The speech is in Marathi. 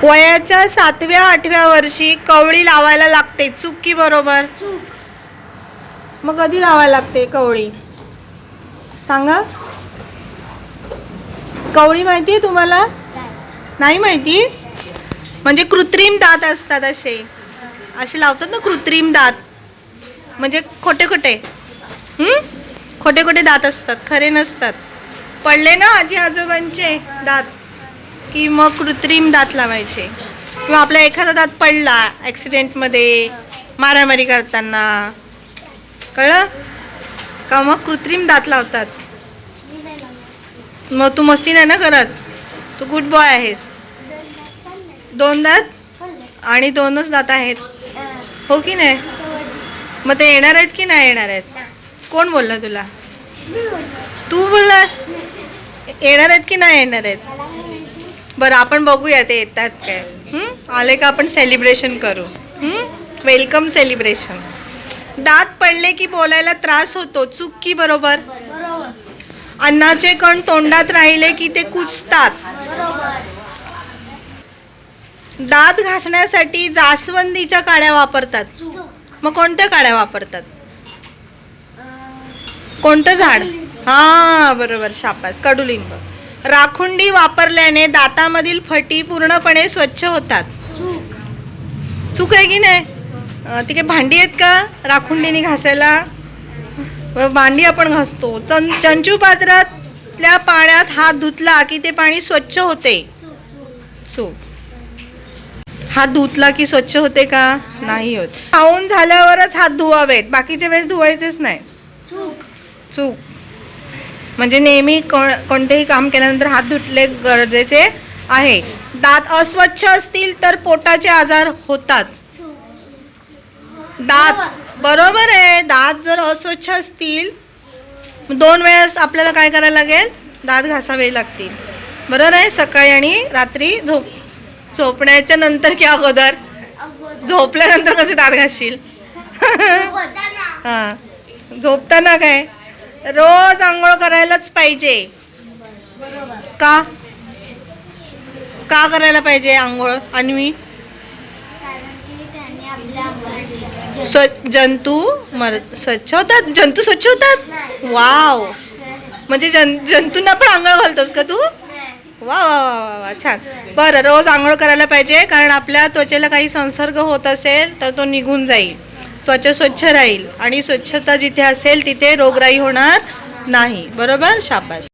वयाच्या 7व्या-8व्या वर्षी कवळी लावायला लागते. चूक की बरोबर? मग कधी लावायला लागते कवळी सांगा? कवळी माहिती आहे तुम्हाला? नाही माहिती? म्हणजे कृत्रिम दात असतात असे असे लावतात ना कृत्रिम दात. म्हणजे खोटे खोटे खोटे खोटे दात असतात, खरे नसतात. पडले ना आजी आजोबांचे दात की मग कृत्रिम दात लावायचे. किंवा आपला एखादा दात पडला ॲक्सिडेंटमध्ये, मारामारी करताना, कळलं का? मग कृत्रिम दात लावतात. मग तू मस्ती नाही ना करत, तू गुड बॉय आहेस. 2 दात आणि 2च दात आहेत, हो की नाही? मग ते येणार आहेत की नाही येणार आहेत? कोण बोललं तुला? तू बोललास. येणार आहेत की नाही येणार आहेत? बरं आपण बघूया ते येतात काय. आले का आपण सेलिब्रेशन करू. Welcome celebration. दात पडले की बोलायला त्रास होतो. चूक की बरोबर? अन्नाचे कण तोंडात राहिले की ते कुचतात. दात घासण्यासाठी जास्वंदीच्या काड्या वापरतात. मग कोणत्या काड्या वापरतात? कोणतं झाड? हा बरोबर, शाबास, कडुलिंब. राखुंडी वापरल्याने दातामधील फटी पूर्णपणे स्वच्छ होतात. चूक आहे की नाही? ती काही भांडी आहेत का राखुंडीने घासायला? भांडी आपण घासतो. चंचू पात्रातल्या पाण्यात हात धुतला की ते पाणी स्वच्छ होते. चूक. हात धुतला की स्वच्छ होते का? नाही होत. खाऊन झाल्यावरच हात धुवावेत, बाकीच्या वेळेस धुवायचेच नाही. चूक. म्हणजे नेहमी कोणतेही काम केल्यानंतर हात धुतले गरजेचे आहे. दात अस्वच्छ असतील तर पोटाचे आजार होतात. दात बरोबर आहे. दात जर अस्वच्छ असतील 2 वेळेस आपल्याला काय करायला लागेल? दात घासावे लागतील. बरोबर आहे. सकाळी आणि रात्री झोपण्याच्या नंतर की अगोदर? झोपल्यानंतर कसे दात घासशील? हां, झोपताना काय? रोज आंघोळ करायलाच पाहिजे का? का करायला पाहिजे आंघोळ? अन्वी, जंतू स्वच्छ होतात. जंतू स्वच्छ होतात. वाव. म्हणजे जंतूंना पण आंघोळ घालतोस का तू? वा वा वा वा, छान. बरं, रोज आंघोळ करायला पाहिजे, कारण आपल्या त्वचेला काही संसर्ग होत असेल तर तो निघून जाईल, त्वचा स्वच्छ राहील आणि स्वच्छता जिथे असेल तिथे रोगराई होणार नाही. बरोबर, शाबास.